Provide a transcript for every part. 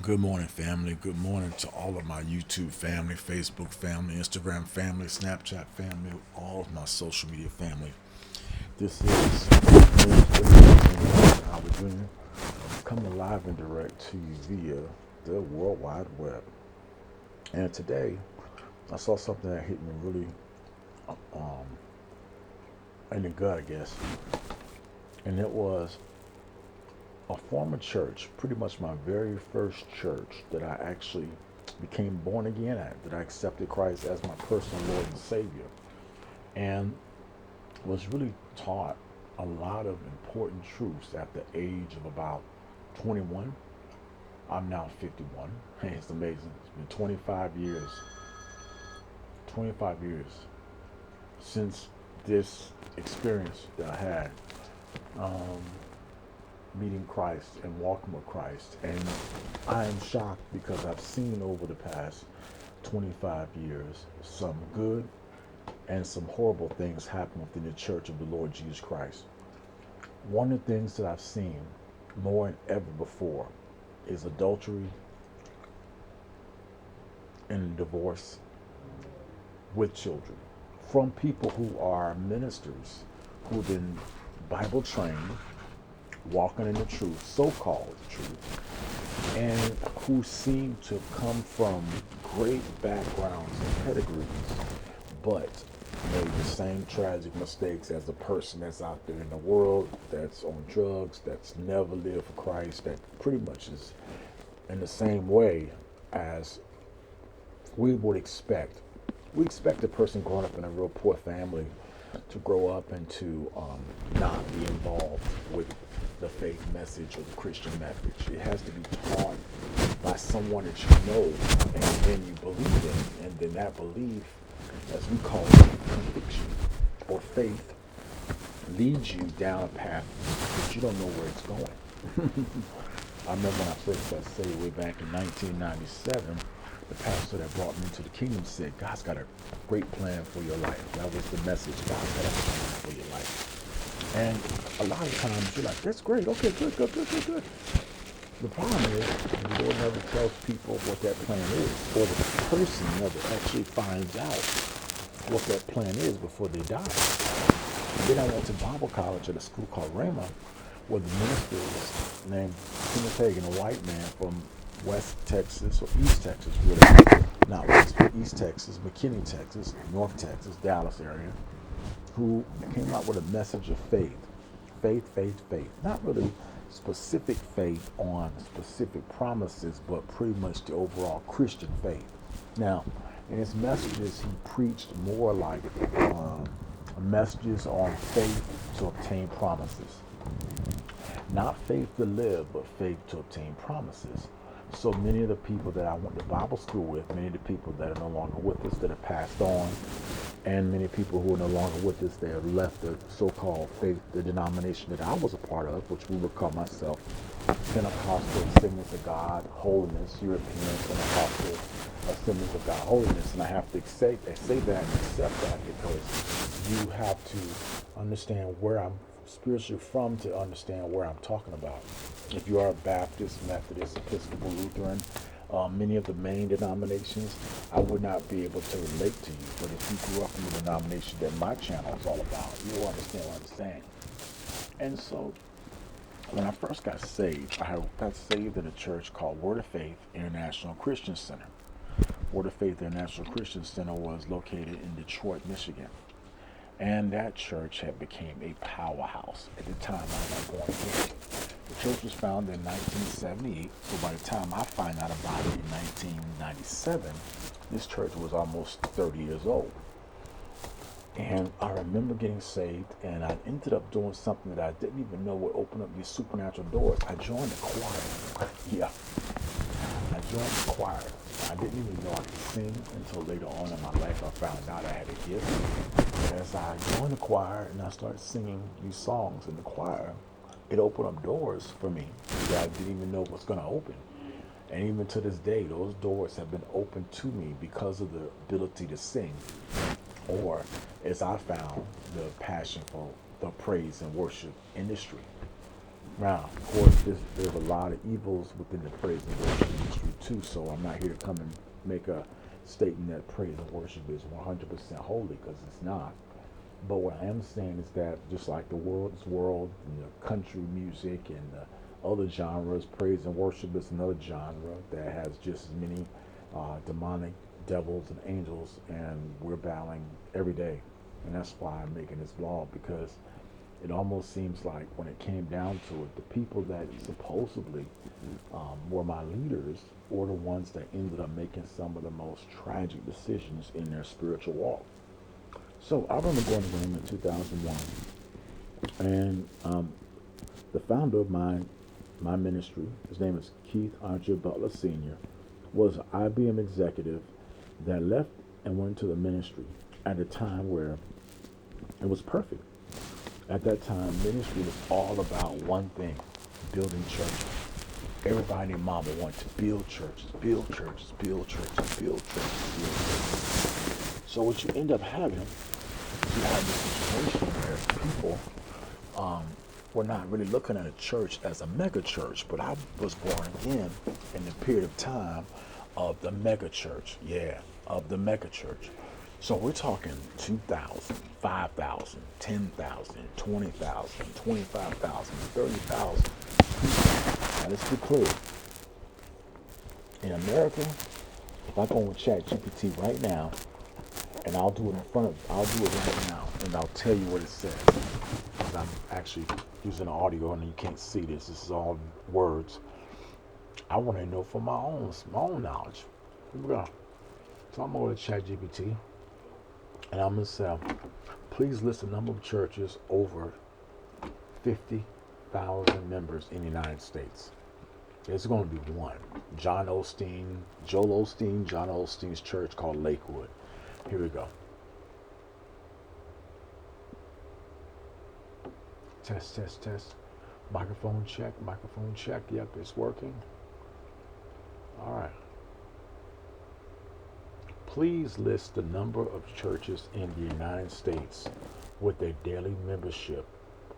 Good morning, family. Good morning to all of my YouTube family, Facebook family, Instagram family, Snapchat family, all of my social media family. This is how we're doing. Coming live and direct to you via the World Wide Web. And today, I saw something that hit me really um, in the gut, I guess. And it was a former church, pretty much my very first church that I actually became born again at, that I accepted Christ as my personal Lord and Savior, and was really taught a lot of important truths at the age of about 21. I'm now 51. Hey, it's amazing. It's been 25 years since this experience that I had. Um, Meeting Christ and walking with Christ. And I am shocked because I've seen over the past 25 years some good and some horrible things happen within the church of the Lord Jesus Christ. One of the things that I've seen more than ever before is adultery and divorce with children from people who are ministers who've been Bible trained, walking in the truth, so-called truth, and who seem to come from great backgrounds and pedigrees, but made the same tragic mistakes as a person that's out there in the world, that's on drugs, that's never lived for Christ, that pretty much is in the same way as we would expect. We expect a person growing up in a real poor family to grow up and to not be involved with the faith message or the Christian message. It has to be taught by someone that you know and then you believe in. And then that belief, as we call it, conviction or faith, leads you down a path that you don't know where it's going. I remember when I first got saved way back in 1997, the pastor that brought me into the kingdom said, God's got a great plan for your life. That was the message. God's got a plan for your life. And a lot of times you're like, that's great. Okay, good. The problem is the Lord never tells people what that plan is, or the person never actually finds out what that plan is before they die. And then I went to Bible college at a school called Rhema, where the minister was named Kenneth Hagin, a white man from West Texas, or East Texas, really. Not West, but East Texas, McKinney, Texas, North Texas, Dallas area, who came out with a message of faith. Faith. Not really specific faith on specific promises, but pretty much the overall Christian faith. Now, in his messages, he preached more like messages on faith to obtain promises. Not faith to live, but faith to obtain promises. So many of the people that I went to Bible school with, many of the people that are no longer with us, that have passed on, and many people who are no longer with us, they have left the so-called faith, the denomination that I was a part of, which we would call myself Pentecostal Assemblies of God, Holiness, European Pentecostal Assemblies of God, Holiness. And I have to say that and accept that, because you have to understand where I'm spiritually from to understand where I'm talking about. If you are a Baptist, Methodist, Episcopal, Lutheran, many of the main denominations, I would not be able to relate to you. But if you grew up in the denomination that my channel is all about, you will understand what I'm saying. And so, when I first got saved, I got saved in a church called Word of Faith International Christian Center. Word of Faith International Christian Center was located in Detroit, Michigan. And that church had became a powerhouse at the time I was born again. The church was founded in 1978, so by the time I find out about it in 1997, this church was almost 30 years old. And I remember getting saved, and I ended up doing something that I didn't even know would open up these supernatural doors. I joined the choir. Yeah, I joined the choir. I didn't even know I could sing until later on in my life I found out I had a gift. As I joined the choir and I started singing these songs in the choir, it opened up doors for me that I didn't even know was going to open. And even to this day, those doors have been opened to me because of the ability to sing, or as I found, the passion for the praise and worship industry. Now, of course, there's a lot of evils within the praise and worship industry. too, so I'm not here to come and make a statement that praise and worship is 100% holy, because it's not. But what I am saying is that just like the world, country music and the other genres, praise and worship is another genre that has just as many demonic devils and angels, and we're battling every day. And that's why I'm making this blog, because it almost seems like when it came down to it, the people that supposedly were my leaders were the ones that ended up making some of the most tragic decisions in their spiritual walk. So I remember going to him in 2001, and the founder of my ministry, his name is Keith Andre Butler Sr., was an IBM executive that left and went to the ministry at a time where it was perfect. At that time, ministry was all about one thing: building churches. Everybody and mama wanted to build churches, build churches, build churches, build churches, build churches. So what you end up having, you have this situation where people were not really looking at a church as a mega church, but I was born again in the period of time of the mega church. Yeah, of the mega church. So we're talking 2,000, 5,000, 10,000, 20,000, 25,000, 30,000. Now let's be clear. In America, if I go with ChatGPT right now, and I'll do it right now, and I'll tell you what it says. Because I'm actually using audio and you can't see this. This is all words. I want to know from my own knowledge. Here we go. So I'm going to ChatGPT, and I'm going to say, please list the number of churches over 50,000 members in the United States. It's going to be one. Joel Osteen, John Osteen's church called Lakewood. Here we go. Test. Microphone check. Yep, it's working. All right. Please list the number of churches in the United States with a daily membership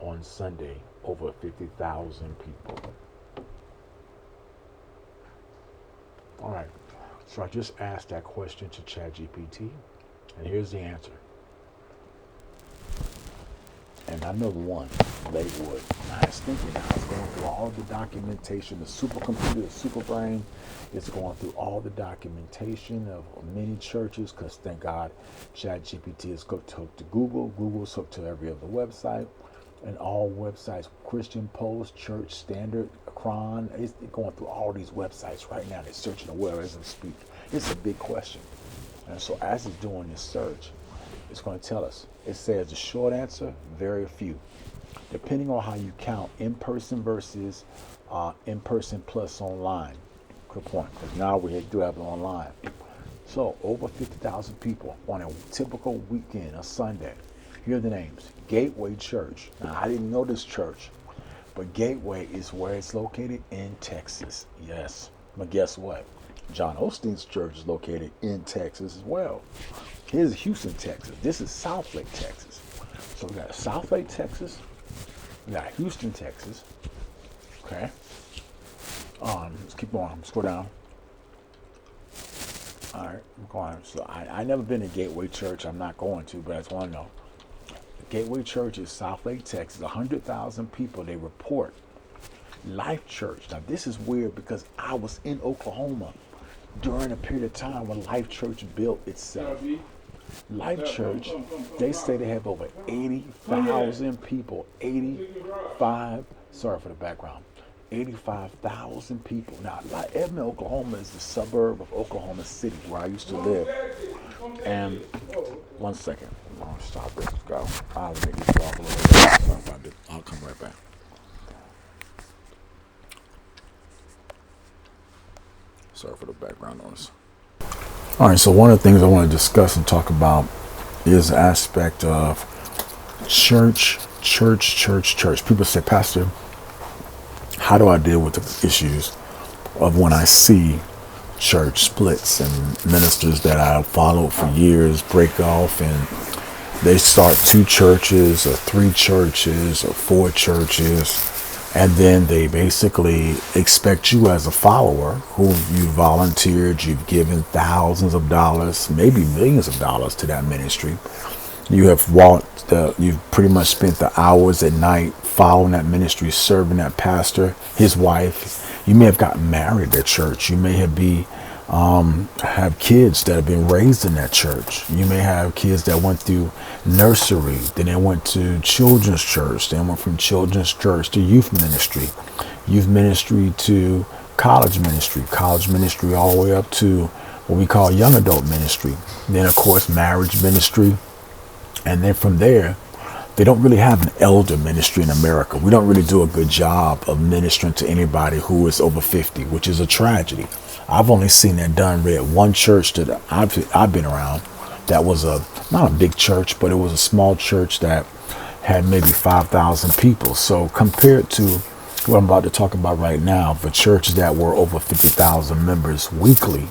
on Sunday over 50,000 people. All right. So I just asked that question to ChatGPT, and here's the answer. And I know the one, Lakewood. I was thinking, I was going through all the documentation, the supercomputer, the super brain. It's going through all the documentation of many churches, because thank God ChatGPT is hooked to Google. Google's hooked to every other website. And all websites, Christian Post, Church Standard, Cron, it's going through all these websites right now. They're searching the web as we speak. It's a big question. And so as it's doing this search, it's going to tell us. It says the short answer, very few. Depending on how you count in-person versus in-person plus online. Good point, because now we do have it online. So over 50,000 people on a typical weekend, a Sunday. Here are the names. Gateway Church. Now, I didn't know this church, but Gateway is where it's located in Texas. Yes. But guess what? John Osteen's church is located in Texas as well. Here's Houston, Texas. This is Southlake, Texas. So we got Southlake, Texas. We got Houston, Texas. Okay. Let's keep going. Scroll down. All right, I'm going. So I never been to Gateway Church. I'm not going to, but I just want to know. Gateway Church is Southlake, Texas. 100,000 people they report. Life Church. Now this is weird because I was in Oklahoma during a period of time when Life Church built itself. Life Church, they say they have over 80,000 people. 85. Sorry for the background. 85,000 people. Now, Edmond, Oklahoma is the suburb of Oklahoma City where I used to live. And one second. I'll stop this. Go. I'll make this walk a little bit. Sorry about it. I'll come right back. Sorry for the background noise. All right, so one of the things I want to discuss and talk about is the aspect of church. People say, Pastor, how do I deal with the issues of when I see church splits and ministers that I followed for years break off and they start 2 churches or 3 churches or 4 churches, And then they basically expect you as a follower who you volunteered, you've given thousands of dollars, maybe millions of dollars to that ministry. You have you've pretty much spent the hours at night following that ministry, serving that pastor, his wife. You may have gotten married at church. You may have kids that have been raised in that church. You may have kids that went through nursery, then they went to children's church, then went from children's church to youth ministry to college ministry all the way up to what we call young adult ministry. Then of course marriage ministry, and then from there they don't really have an elder ministry in America. We don't really do a good job of ministering to anybody who is over 50, which is a tragedy. I've only seen that done at one church that I've been around. That was not a big church, but it was a small church that had maybe 5,000 people. So compared to what I'm about to talk about right now, the churches that were over 50,000 members weekly,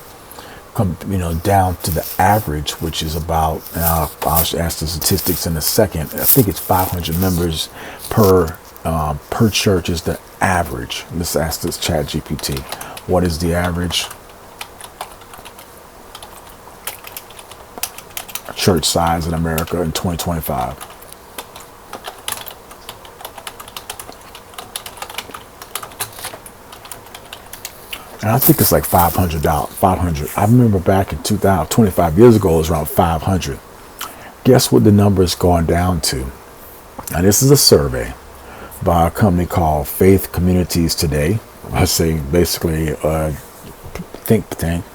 down to the average, which is about, I'll ask the statistics in a second. I think it's 500 members per church is the average. Let's ask this ChatGPT. What is the average church size in America in 2025? And I think it's like $500. 500. I remember back in 2000, 25 years ago, it was around 500. Guess what the number is going down to? Now, this is a survey by a company called Faith Communities Today. I say basically a think tank.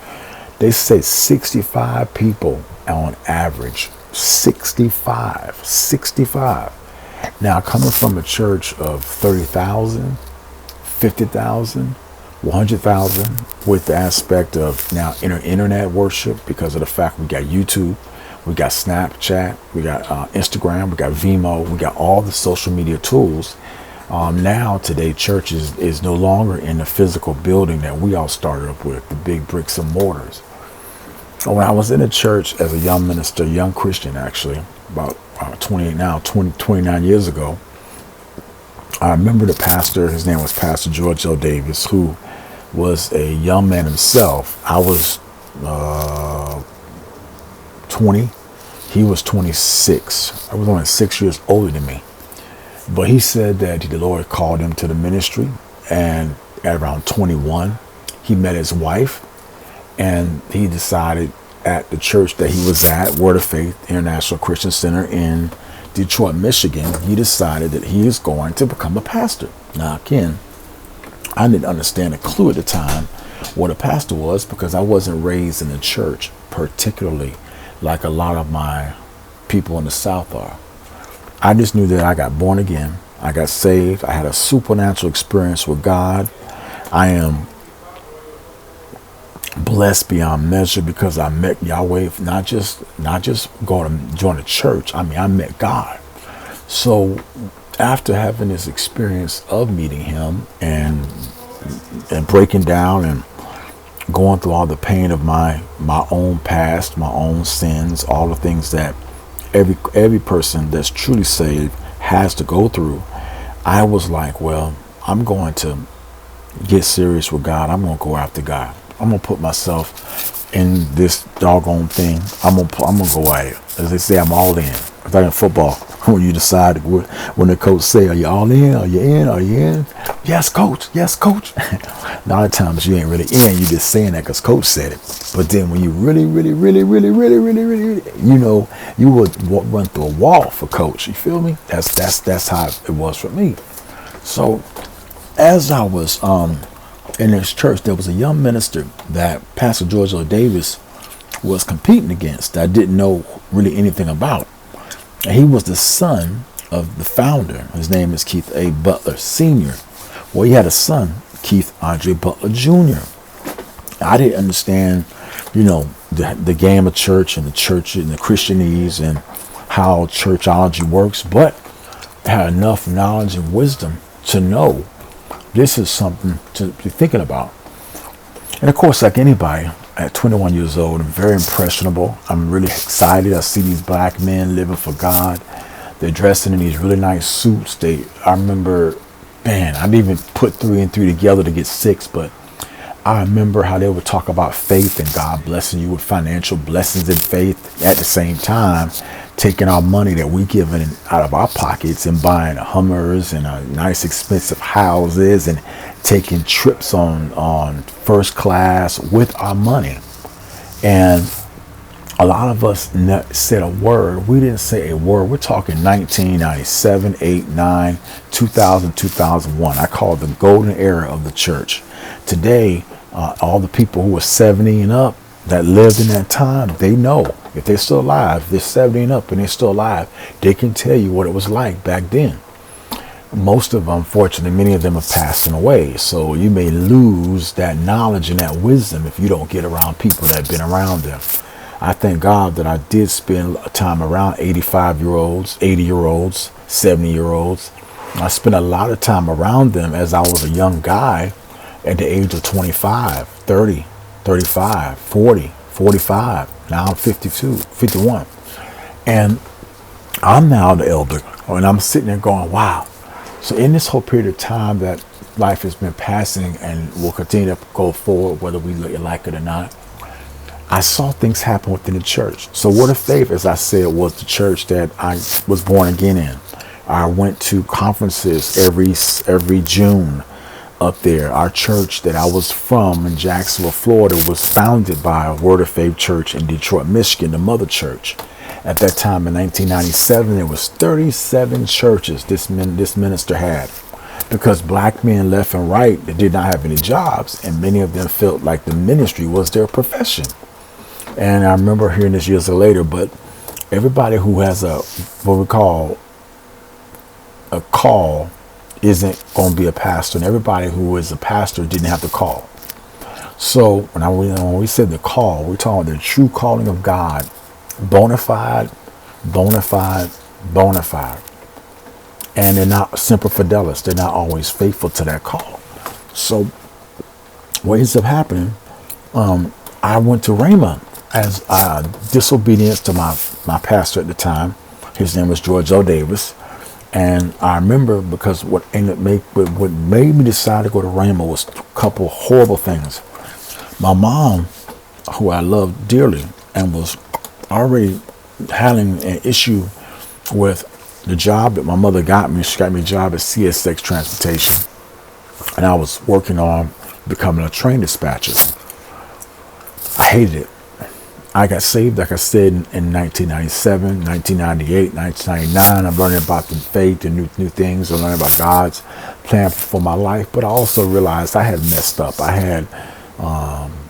They say 65 people on average. 65. Now, coming from a church of 30,000, 50,000, 100,000, with the aspect of now internet worship, because of the fact we got YouTube, we got Snapchat, we got Instagram, we got Vimeo, we got all the social media tools. Now today, church is no longer in the physical building that we all started up with, the big bricks and mortars. So when I was in a church as a young minister, young Christian actually, about 29 years ago, I remember the pastor, his name was Pastor George L. Davis, who was a young man himself. I was 20. He was 26. I was only 6 years older than me. But he said that the Lord called him to the ministry, and at around 21, he met his wife, and he decided at the church that he was at, Word of Faith International Christian Center in Detroit, Michigan, he decided that he is going to become a pastor. Now, again, I didn't understand a clue at the time what a pastor was, because I wasn't raised in the church, particularly like a lot of my people in the South are. I just knew that I got born again. I got saved. I had a supernatural experience with God. I am blessed beyond measure because I met Yahweh, not just going to join a church. I mean, I met God. So after having this experience of meeting him and breaking down and going through all the pain of my own past, my own sins, all the things that every person that's truly saved has to go through, I was like, well, I'm going to get serious with God. I'm going to go after God. I'm going to put myself in this doggone thing. I'm going to go at it. As they say, I'm all in. It's like in football, when you decide, when the coach say, are you all in? Are you in? Are you in? Yes, coach. Yes, coach. A lot of times you ain't really in. You're just saying that because coach said it. But then when you really, you would run through a wall for coach. You feel me? That's how it was for me. So as I was in this church, there was a young minister that Pastor George L. Davis was competing against that I didn't know really anything about. And he was the son of the founder. His name is Keith A. Butler Sr. Well, he had a son, Keith Andre Butler Jr. I didn't understand, the game of church and the church and the Christianese and how churchology works, but I had enough knowledge and wisdom to know this is something to be thinking about. And of course, like anybody, at 21 years old, I'm very impressionable. I'm really excited. I see these black men living for God. They're dressing in these really nice suits. I remember man, I didn't even put 3 and 3 together to get 6, but I remember how they would talk about faith and God blessing you with financial blessings and faith at the same time, taking our money that we given out of our pockets and buying Hummers and nice expensive houses and taking trips on first class with our money. And a lot of us said a word. We didn't say a word. We're talking 1997, 8, 9, 2000, 2001. I call it the golden era of the church. Today, all the people who are 70 and up that lived in that time, they know. If they're still alive, they're 70 and up and they're still alive, they can tell you what it was like back then. Most of them, unfortunately, many of them are passing away. So you may lose that knowledge and that wisdom if you don't get around people that have been around them. I thank God that I did spend time around 85-year-olds, 80-year-olds, 70-year-olds. I spent a lot of time around them as I was a young guy at the age of 25, 30, 35, 40, 45. Now I'm 52, 51. And I'm now the elder. And I'm sitting there going, wow. So in this whole period of time that life has been passing and will continue to go forward, whether we like it or not, I saw things happen within the church. So Word of Faith, as I said, was the church that I was born again in. I went to conferences every June up there. Our church that I was from in Jacksonville, Florida, was founded by a Word of Faith church in Detroit, Michigan, the mother church. At that time in 1997, there was 37 churches this minister had, because black men left and right that did not have any jobs, and many of them felt like the ministry was their profession. And I remember hearing this years later, but everybody who has what we call a call isn't going to be a pastor, and everybody who is a pastor didn't have the call. So when we said the call, we're talking about the true calling of God, bona fide, bona fide, bona fide. And they're not Semper Fidelis. They're not always faithful to that call. So what ends up happening, I went to Rhema as disobedience to my pastor at the time. His name was George O. Davis. And I remember, because what made me decide to go to Rhema was a couple horrible things. My mom, who I loved dearly and was already having an issue with the job that my mother got me. She got me a job at CSX Transportation, and I was working on becoming a train dispatcher. I hated it. I got saved, like I said, in 1997, 1998, 1999. I'm learning about the faith and new things. I'm learning about God's plan for my life. But I also realized I had messed up. I had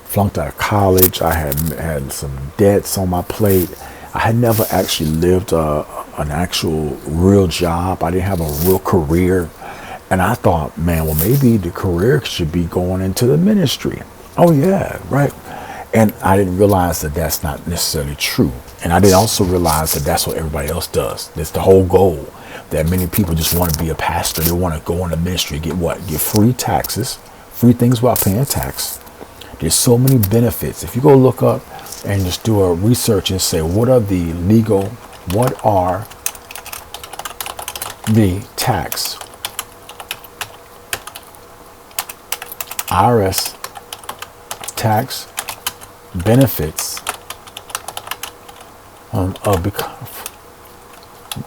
flunked out of college. I had some debts on my plate. I had never actually lived an actual real job. I didn't have a real career. And I thought, man, well, maybe the career should be going into the ministry. Oh, yeah, right. And I didn't realize that that's not necessarily true. And I didn't also realize that that's what everybody else does. That's the whole goal, that many people just want to be a pastor. They want to go into ministry, get what? Get free taxes, free things without paying tax. There's so many benefits. If you go look up and just do a research and say, what are the tax, IRS tax benefits of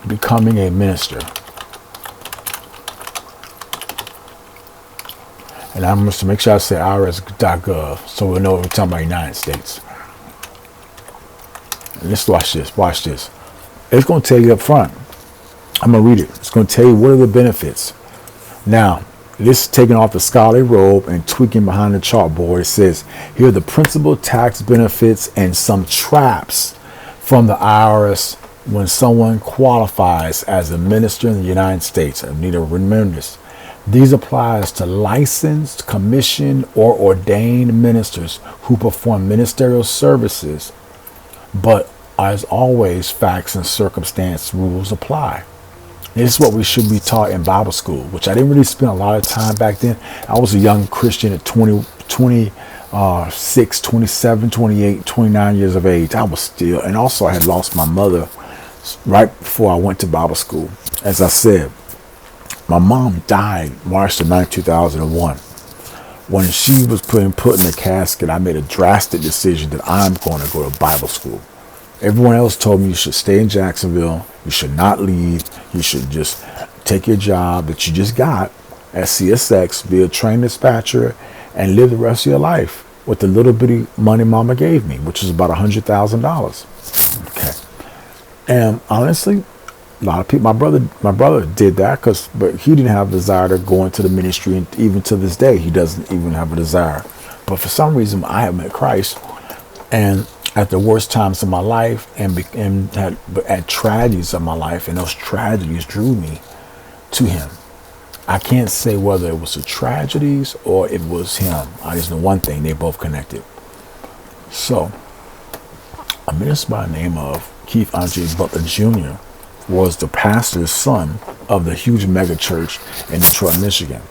becoming a minister. And I'm going to make sure I say irs.gov so we'll know we're talking about the United States. And let's watch this. It's going to tell you up front. I'm going to read it. It's going to tell you what are the benefits. Now, this is taking off the scholarly robe and tweaking behind the chalkboard. It says, here are the principal tax benefits and some traps from the IRS when someone qualifies as a minister in the United States. I need to remember this. These applies to licensed, commissioned, or ordained ministers who perform ministerial services, but as always, facts and circumstance rules apply. This is what we should be taught in Bible school, which I didn't really spend a lot of time back then. I was a young Christian at 26, 27, 28, 29 years of age. I was still, and also I had lost my mother right before I went to Bible school. As I said, My mom died March the 9th, 2001. When she was put in her casket, I made a drastic decision that I'm going to go to Bible school. Everyone else told me you should stay in Jacksonville. You should not leave. You should just take your job that you just got at CSX, be a train dispatcher, and live the rest of your life with the little bitty money mama gave me, which is about $100,000. Okay. And honestly, a lot of people, my brother did that but he didn't have a desire to go into the ministry, and even to this day, he doesn't even have a desire. But for some reason, I have met Christ, and at the worst times of my life, and at tragedies of my life, and those tragedies drew me to him. I can't say whether it was the tragedies or it was him. I just know one thing: they both connected. So, a minister by the name of Keith Andre Butler Jr. was the pastor's son of the huge mega church in Detroit, Michigan.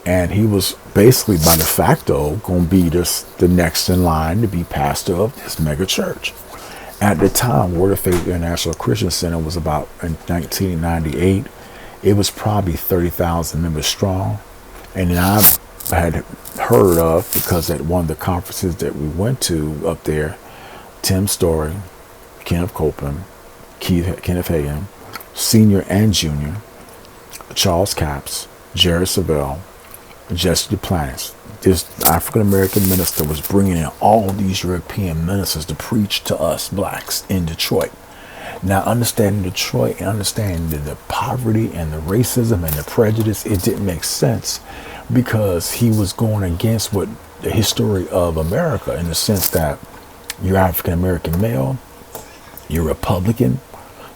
And he was basically by de facto going to be the next in line to be pastor of this mega church. At the time, Word of Faith International Christian Center was about, in 1998, it was probably 30,000 members strong. And then I had heard of, because at one of the conferences that we went to up there, Tim Story, Kenneth Copeland, Kenneth Hagin, Senior and Junior, Charles Capps, Jared Savelle, Jesse Duplantis. This African-American minister was bringing in all these European ministers to preach to us blacks in Detroit. Now, understanding Detroit and understanding the poverty and the racism and the prejudice, it didn't make sense, because he was going against what the history of America, in the sense that you're African-American male, you're Republican,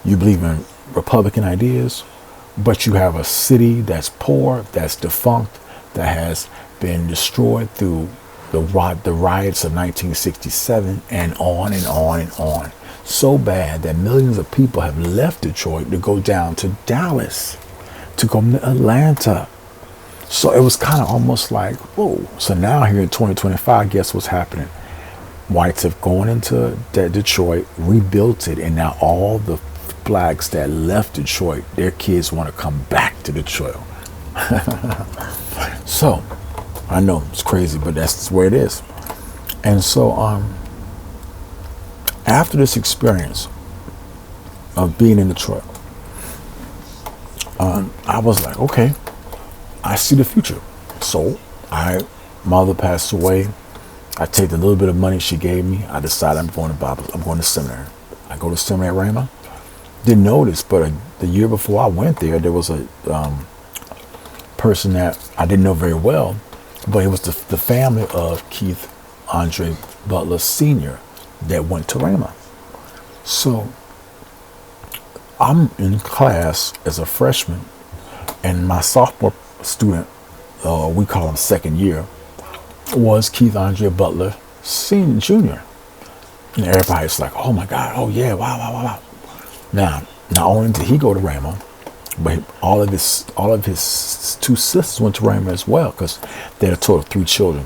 you believe in Republican ideas, but you have a city that's poor, that's defunct, that has been destroyed through the riots of 1967, and on and on and on. So bad that millions of people have left Detroit to go down to Dallas, to go to Atlanta. So it was kind of almost like, whoa. So now here in 2025, guess what's happening? Whites have gone into Detroit, rebuilt it, and now all the blacks that left Detroit, their kids want to come back to Detroit. So, I know it's crazy, but that's where it is. And so, after this experience of being in Detroit, I was like, okay, I see the future. So, my mother passed away. I take the little bit of money she gave me. I decided I'm going to seminary. I go to seminary at Rhema. Didn't know this, but the year before I went there was a person that I didn't know very well, but it was the family of Keith Andre Butler Sr. that went to Rhema. So I'm in class as a freshman, and my sophomore student, we call him second year, was Keith Andre Butler Senior, Jr. And everybody's like, oh my God, oh yeah, wow. Now, not only did he go to Rhema, but all of his two sisters went to Rhema as well, because they had a total of 3 children.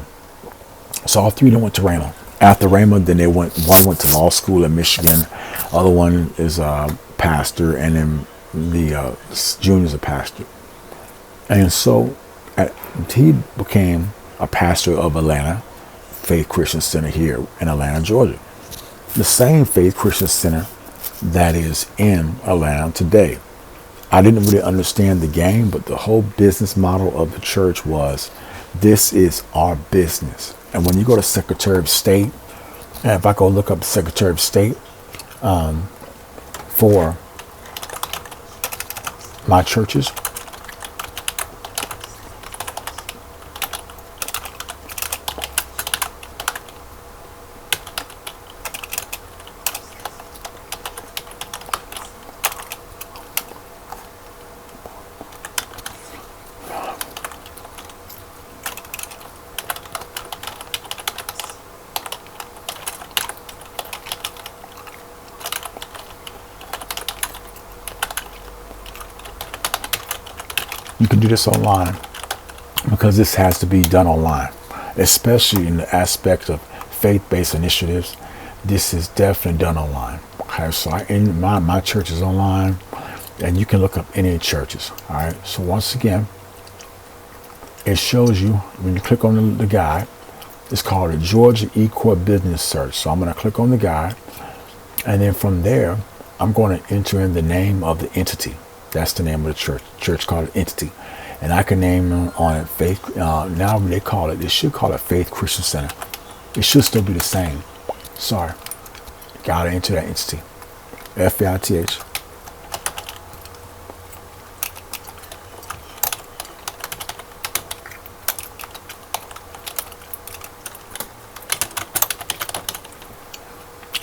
So all 3 of them went to Rhema. After Rhema, then one went to law school in Michigan, other one is a pastor, and then the junior's a pastor. And so he became a pastor of Atlanta Faith Christian Center here in Atlanta, Georgia. The same Faith Christian Center that is in Atlanta today. I didn't really understand the game, but the whole business model of the church was, this is our business. And when you go to Secretary of State, and if I go look up the Secretary of State for my churches, you can do this online, because this has to be done online, especially in the aspect of faith-based initiatives. This is definitely done online. Okay, so my church is online. And you can look up any churches. All right. So once again, it shows you when you click on the guide. It's called a Georgia eCore Business Search. So I'm going to click on the guide, and then from there, I'm going to enter in the name of the entity. That's the name of the church. Church called it Entity, and I can name on it Faith. Now they call it. They should call it Faith Christian Center. It should still be the same. Sorry, gotta enter that entity. FAITH.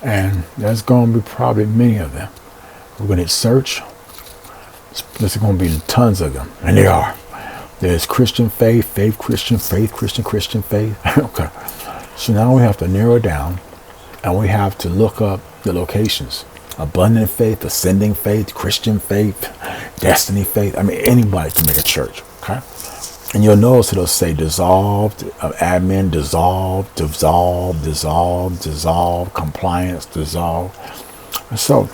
And there's going to be probably many of them. We're going to hit search. There's going to be tons of them. And they are. There's Christian Faith, Faith Christian, Faith Christian, Christian Faith. Okay. So now we have to narrow it down. And we have to look up the locations. Abundant Faith, Ascending Faith, Christian Faith, Destiny Faith. I mean, anybody can make a church. Okay. And you'll notice it'll say dissolved, admin, dissolved, compliance, dissolved. So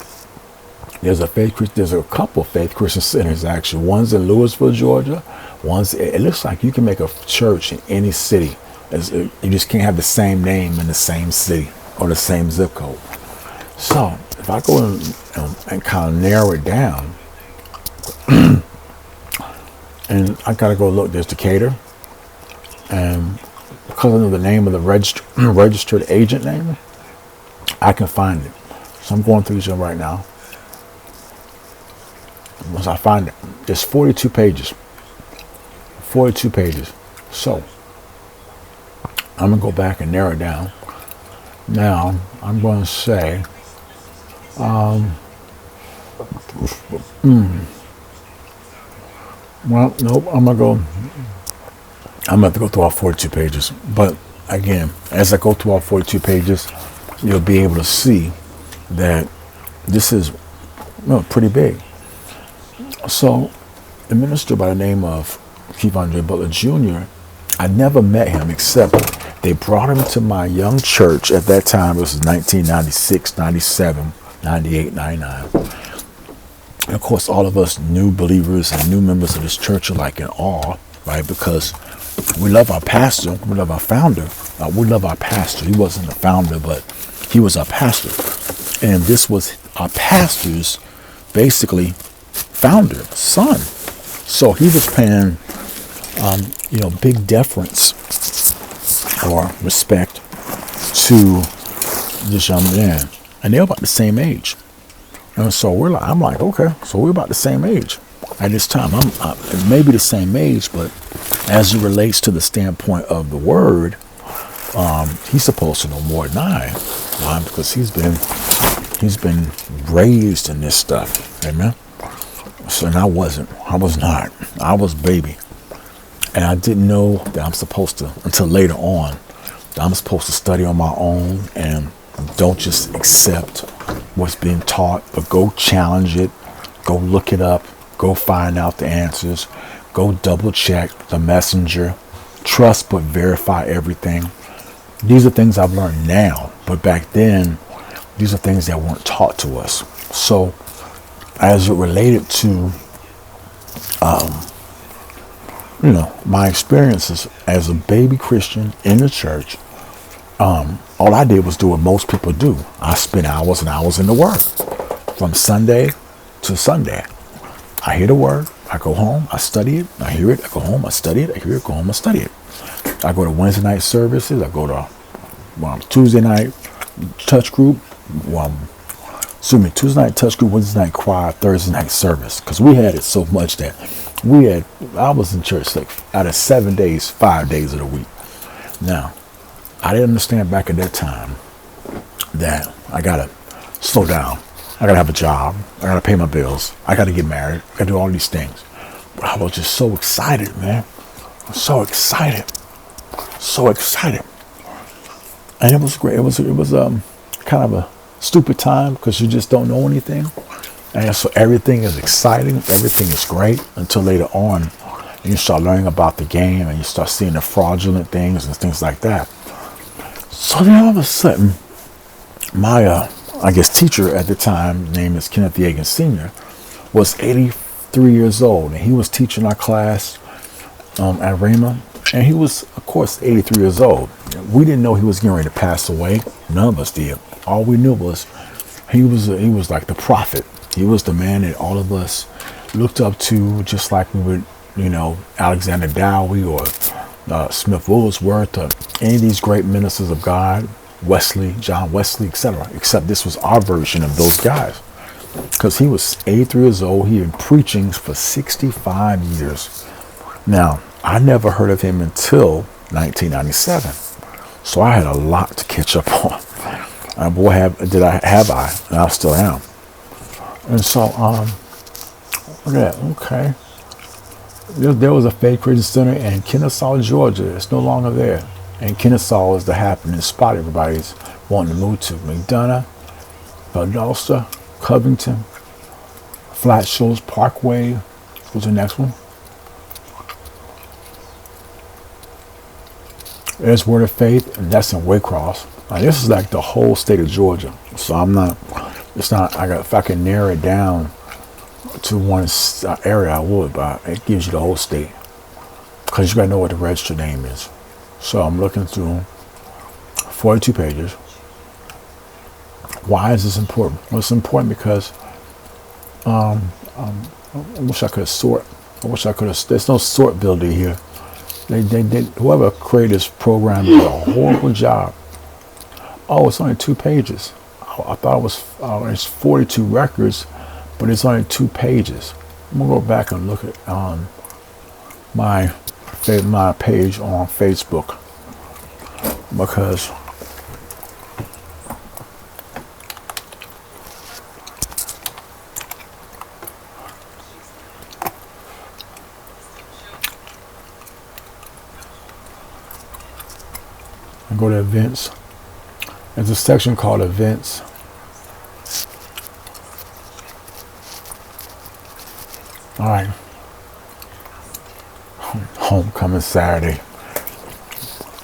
there's a couple Faith Christian centers actually. One's in Louisville, Georgia. It looks like you can make a church in any city. You just can't have the same name in the same city or the same zip code. So if I go and kind of narrow it down, and I gotta go look. There's Decatur, and because I know the name of the registered agent name, I can find it. So I'm going through these right now. Once I find it, there's 42 pages. 42 pages. So I'm gonna go back and narrow it down. Now I'm going to say, well, nope, I'm going to have to go through all 42 pages. But again, as I go through all 42 pages, you'll be able to see that this is pretty big. So the minister by the name of Kevon J. Butler Jr., I never met him except they brought him to my young church at that time. It was 1996, 97, 98, 99. And of course, all of us new believers and new members of this church are like in awe, right? Because we love our pastor, we love our founder. We love our pastor. He wasn't the founder, but he was our pastor. And this was our pastor's basically founder, son. So he was paying, big deference or respect to this young man. And they're about the same age. And so I'm like, okay, so we're about the same age at this time. I'm maybe the same age, but as it relates to the standpoint of the word, he's supposed to know more than I. Why? Because he's been raised in this stuff. Amen. So, and I was not. I was baby. And I didn't know that I'm supposed to, until later on, that I'm supposed to study on my own and don't just accept what's being taught, but go challenge it, go look it up, go find out the answers, go double check the messenger, trust but verify everything. These are things I've learned now, but back then, these are things that weren't taught to us. So as it related to, my experiences as a baby Christian in the church, all I did was do what most people do. I spent hours and hours in the Word from Sunday to Sunday. I hear the Word, I go home, I study it, I hear it, I go home, I study it, I hear it, go home, I study it. I go to Wednesday night services, I go to Tuesday night touch group, Tuesday night touch group, Wednesday night choir, Thursday night service. Because we had it so much that I was in church like out of 7 days, 5 days of the week. Now, I didn't understand back at that time that I gotta slow down. I gotta have a job. I gotta pay my bills. I gotta get married. I gotta do all these things. But I was just so excited, man. I was so excited. So excited. And it was great. It was kind of a stupid time because you just don't know anything. And so everything is exciting. Everything is great until later on. And you start learning about the game and you start seeing the fraudulent things and things like that. So then all of a sudden, my, teacher at the time, name is Kenneth Yeagan Sr., was 83 years old, and he was teaching our class at Rhema, and he was, of course, 83 years old. We didn't know he was getting ready to pass away. None of us did. All we knew was he was like the prophet. He was the man that all of us looked up to, just like we would, Alexander Dowie or Smith Wigglesworth or any of these great ministers of God, Wesley, John Wesley, etc. Except this was our version of those guys. Because he was 83 years old. He had been preaching for 65 years. Now, I never heard of him until 1997. So I had a lot to catch up on. And boy, have I, and I still am. And so, look at that, okay. There was a Faith Christian Center in Kennesaw, Georgia. It's no longer there. And Kennesaw is the happening spot everybody's wanting to move to. McDonough, Valdosta, Covington, Flat Shoals Parkway. What's the next one? There's Word of Faith, and that's in Waycross. Now, this is like the whole state of Georgia. So if I can narrow it down to one area, I would, but it gives you the whole state. Because you got to know what the registered name is. So I'm looking through 42 pages. Why is this important? Well, it's important because I wish I could sort. There's no sort builder here. Whoever created this program did a horrible job. Oh, it's only 2 pages. I thought it was it's 42 records, but it's only 2 pages. I'm gonna go back and look at my page on Facebook, because I go to events. There's a section called events. All right. Homecoming Saturday.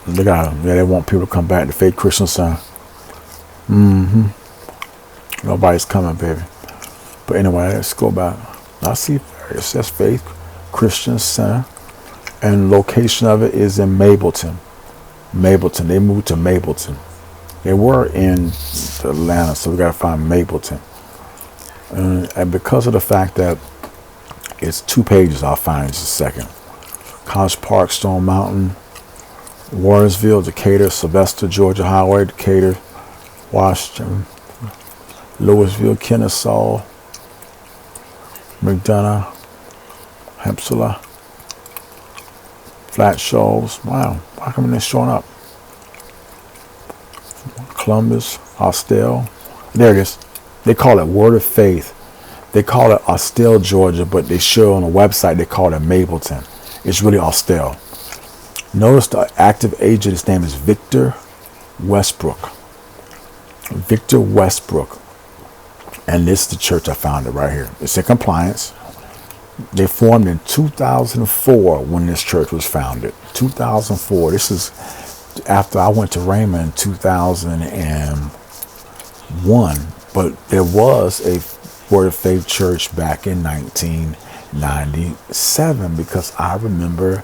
They want people to come back to Faith Christian Center. Nobody's coming, baby. But anyway, let's go back. I see it says Faith Christian Center, and location of it is in Mableton. They moved to Mableton. They were in Atlanta, so we got to find Mableton. And because of the fact that it's 2 pages, I'll find in just a second. College Park, Stone Mountain, Warrensville, Decatur, Sylvester, Georgia Highway, Decatur, Washington, Louisville, Kennesaw, McDonough, Hempsila, Flat Shoals. Wow, how come they're showing up? Columbus, Austell. There it is. They call it Word of Faith. They call it Austell, Georgia, but they show on the website they call it Mableton. It's really Austell. Notice the active agent, his name is Victor Westbrook. Victor Westbrook. And this is the church I found it right here. It's in compliance. They formed in 2004 when this church was founded. 2004. This is after I went to Rhema in 2001. But there was a Word of Faith church back in 1997, because I remember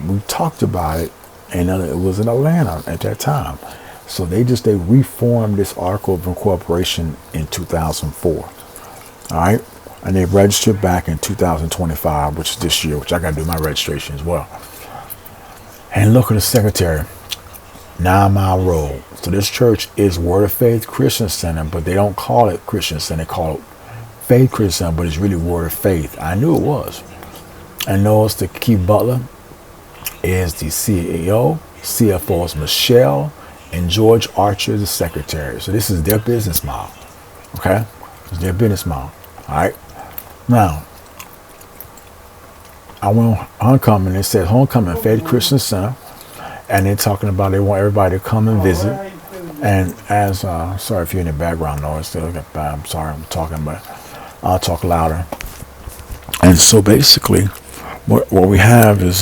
we talked about it, and it was in Atlanta at that time. So they reformed this Article of Incorporation in 2004. All right. And they registered back in 2025, which is this year, which I got to do my registration as well. And look at the secretary, 9 Mile Road. So this church is Word of Faith Christian Center, but they don't call it Christian Center. They call it Faith Christian Center, but it's really Word of Faith. I knew it was. And notice the Keith Butler is the CEO. CFO is Michelle, and George Archer is the secretary. So this is their business model. Okay? It's their business model. All right? Now, I went on Homecoming. It says Homecoming Faith Christian Center. And they're talking about they want everybody to come and visit. And as, sorry if you're in the background noise, I'm sorry I'm talking, but I'll talk louder. And so basically, what we have is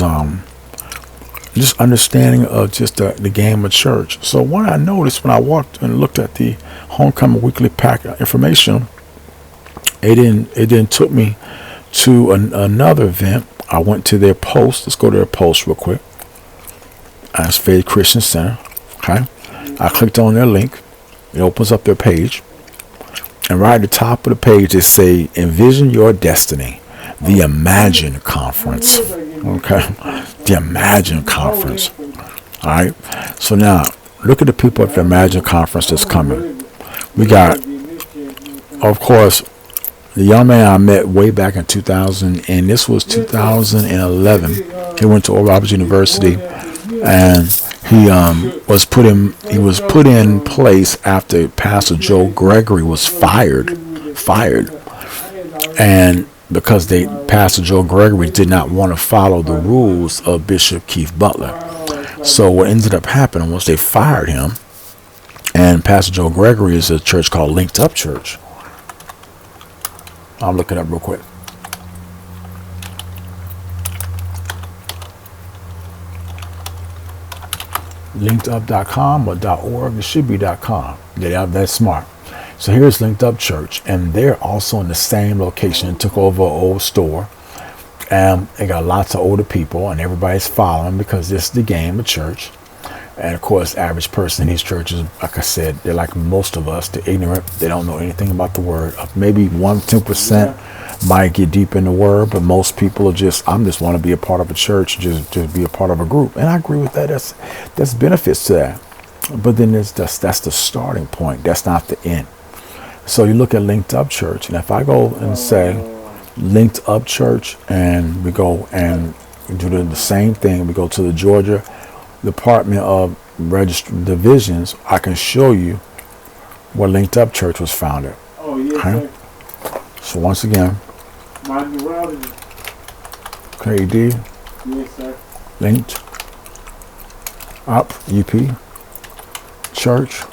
just understanding of just the game of church. So what I noticed when I walked and looked at the Homecoming Weekly Pack information It didn't took me to another event. I went to their post. Let's go to their post real quick. That's Faith Christian Center. Okay. I clicked on their link. It opens up their page. And right at the top of the page, it say, Envision Your Destiny, the Imagine Conference. Okay. The Imagine Conference. All right. So now, look at the people at the Imagine Conference that's coming. We got, of course, the young man I met way back in 2000, and this was 2011. He went to Oral Roberts University, and he was put in place after Pastor Joe Gregory was fired, and because Pastor Joe Gregory did not want to follow the rules of Bishop Keith Butler. So what ended up happening was they fired him, and Pastor Joe Gregory is a church called Linked Up Church. I'll look it up real quick. linkedup.com or .org. It should be .com. Yeah, that's smart. So here's Linked Up Church, and they're also in the same location. It took over an old store, and they got lots of older people, and everybody's following because this is the game of church. And of course, average person in these churches, like I said, they're like most of us. They're ignorant. They don't know anything about the word. Maybe 1-2% might get deep in the word, but most people are I'm just want to be a part of a church, just be a part of a group. And I agree with that. That's benefits to that. But then that's the starting point. That's not the end. So you look at Linked Up Church, and if I go and say Linked Up Church, and we go and we do the same thing, we go to the Georgia Department of Registered Divisions, I can show you where Linked Up Church was founded. Oh, yes, okay? So once again, KD, yes, sir. Linked Up UP Church.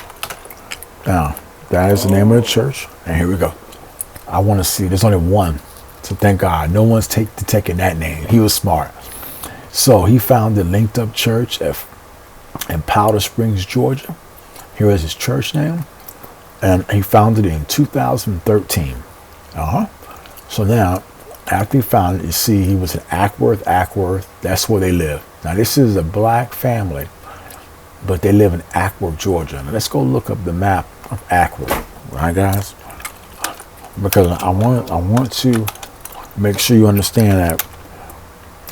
Now, that is the name of the church. And here we go. I want to see, there's only one. So thank God. No one's taking that name. He was smart. So he founded Linked Up Church in Powder Springs, Georgia. Here is his church name. And he founded it in 2013. So now, after he founded it, you see he was in Ackworth. That's where they live. Now this is a black family, but they live in Ackworth, Georgia. Now let's go look up the map of Ackworth, right, guys? Because I want to make sure you understand that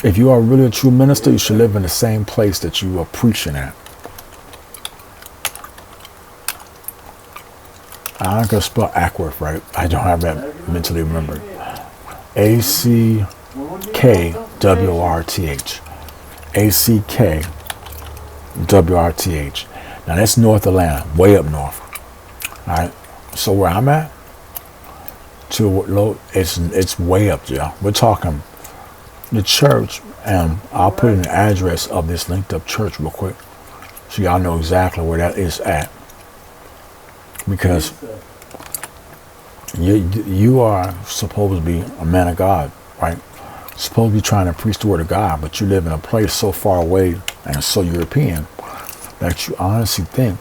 if you are really a true minister, you should live in the same place that you are preaching at. I'm not going to spell Ackworth right. I don't have that mentally remembered. ACKWRTH. ACKWRTH. Now that's North Atlanta, way up north. All right. So where I'm at, it's way up there. We're talking the church, and I'll put in the address of this Linked Up Church real quick, so y'all know exactly where that is at. Because you are supposed to be a man of God, right? Supposed to be trying to preach the word of God, but you live in a place so far away and so European that you honestly think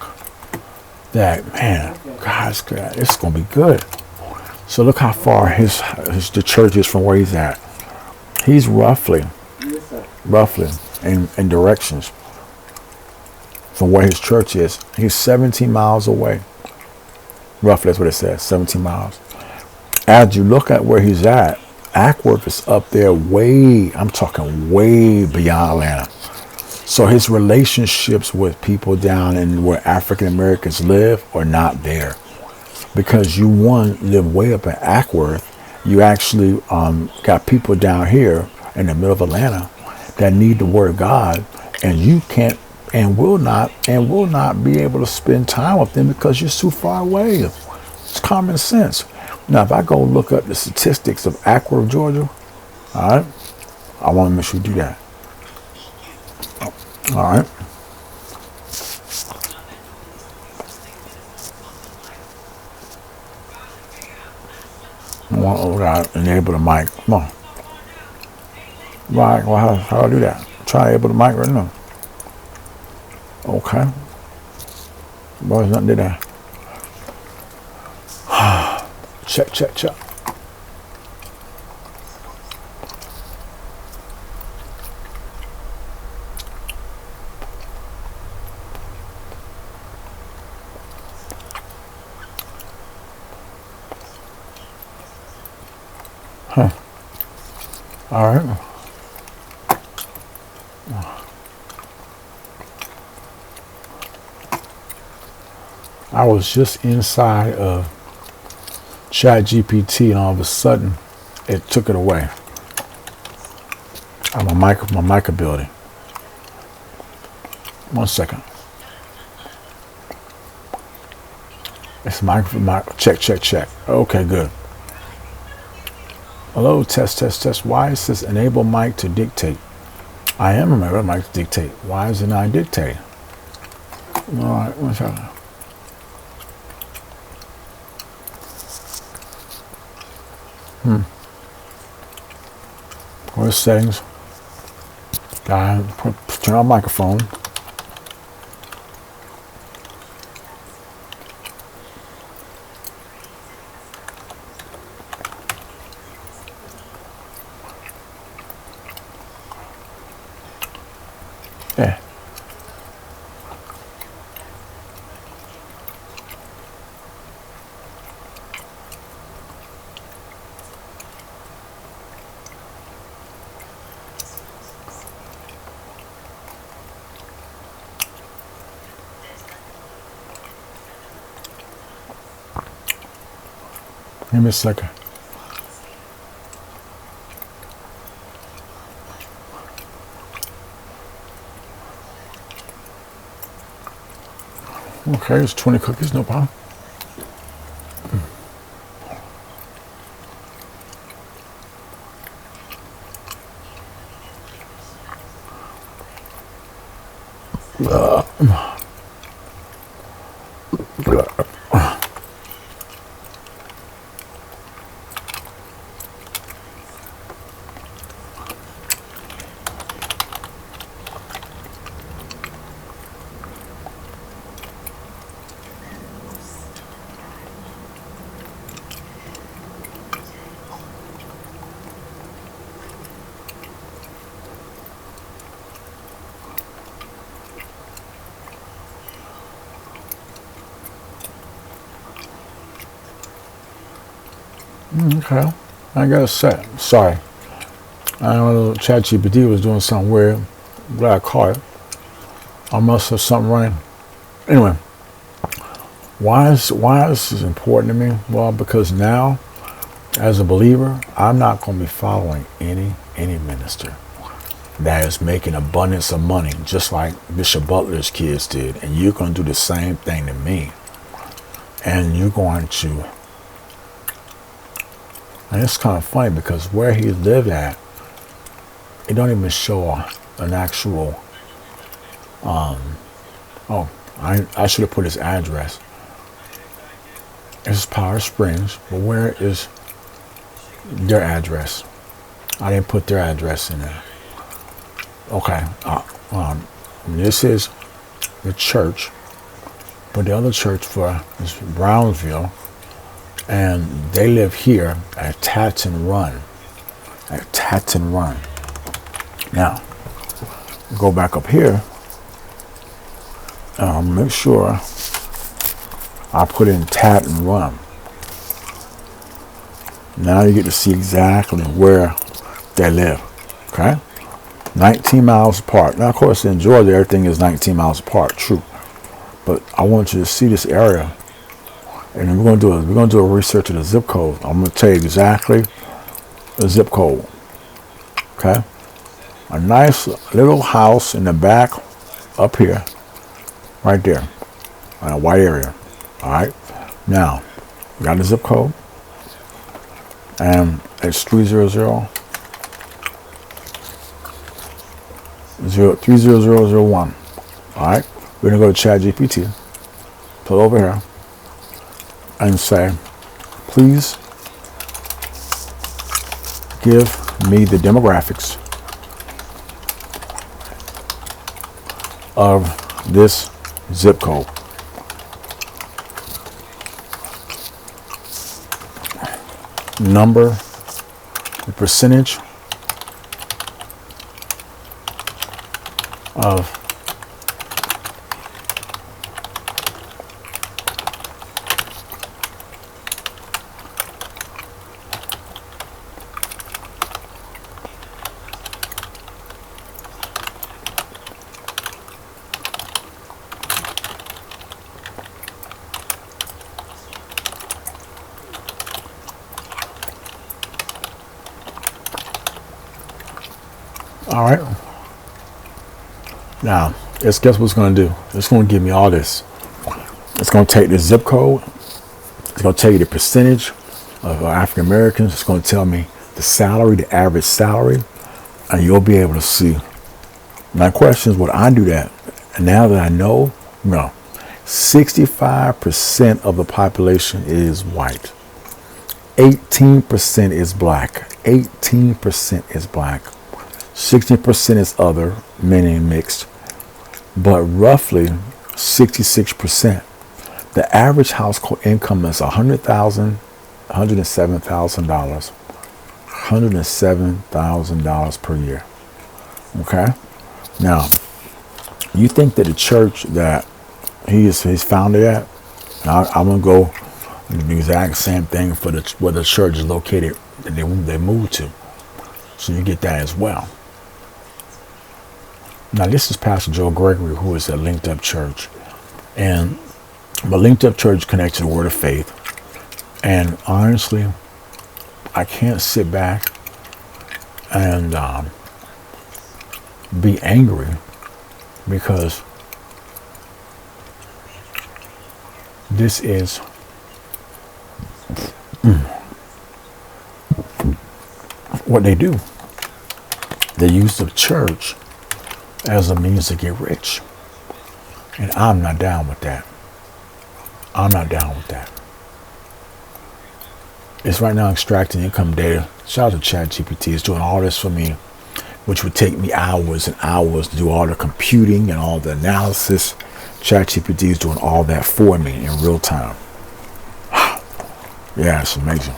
that, man, God's good. It's going to be good. So look how far the church is from where he's at. He's roughly in directions from where his church is. He's 17 miles away. Roughly, that's what it says, 17 miles. As you look at where he's at, Ackworth is up there I'm talking way beyond Atlanta. So his relationships with people down in where African Americans live are not there. Because you live way up in Ackworth, you actually got people down here in the middle of Atlanta that need the word of God, and you can't and will not be able to spend time with them because you're too far away. It's common sense. Now, if I go look up the statistics of Ackworth, Georgia, all right, I want to make sure you do that. All right. I want to enable the mic. Come on. Right. Well, how do I do that? Try to enable the mic right now. Okay. Boy, there's nothing to that. Check. All right. I was just inside of ChatGPT and all of a sudden it took it away. My mic ability. 1 second. It's my check. Okay, good. Hello, test. Why is this enable mic to dictate? I am enable mic to dictate. Why is it not dictate? All right, 1 second. Go to settings. Turn on microphone. Yeah. Give me a second. Okay, it's 20 cookies, no problem. Okay, I got a set. Sorry, I don't know. ChatGPT was doing something weird. Glad I caught it. I must have something running. Anyway, why is this important to me? Well, because now, as a believer, I'm not going to be following any minister that is making abundance of money, just like Bishop Butler's kids did, and you're going to do the same thing to me, and you're going to. And it's kind of funny because where he lived at, it don't even show an actual. I should have put his address. It's Powder Springs, but where is their address? I didn't put their address in there. Okay, this is the church, but the other church for is Brownsville, and they live here at Tatton Run. Now, go back up here. Make sure I put in Tatton Run. Now you get to see exactly where they live. Okay, 19 miles apart. Now, of course, in Georgia, everything is 19 miles apart. True, but I want you to see this area. And we're going to do a research of the zip code. I'm going to tell you exactly the zip code. Okay? A nice little house in the back up here, right there, in a white area. All right? Now, we got the zip code, and it's 30001. All right? We're going to go to ChatGPT, put it over here, and say, please give me the demographics of this zip code. Number, the percentage of All right. Now, guess what it's going to do? It's going to give me all this. It's going to take the zip code. It's going to tell you the percentage of African Americans. It's going to tell me the salary, the average salary, and you'll be able to see. My question is, would I do that? And now that I know, no. 65% of the population is white. 18% is black. 18% is black. 60% is other, meaning mixed. But roughly 66%. The average household income is $107,000, $107,000 per year. Okay? Now, you think that the church that he's founded at, I'm going to go and do the exact same thing for where the church is located that they moved to. So you get that as well. Now, this is Pastor Joe Gregory, who is at Linked Up Church. And but Linked Up Church connects to the Word of Faith. And honestly, I can't sit back and be angry because this is what they do. They use the church as a means to get rich. And I'm not down with that. I'm not down with that. It's right now extracting income data. Shout out to ChatGPT. It's doing all this for me, which would take me hours and hours to do all the computing and all the analysis. ChatGPT is doing all that for me in real time. Yeah, it's amazing.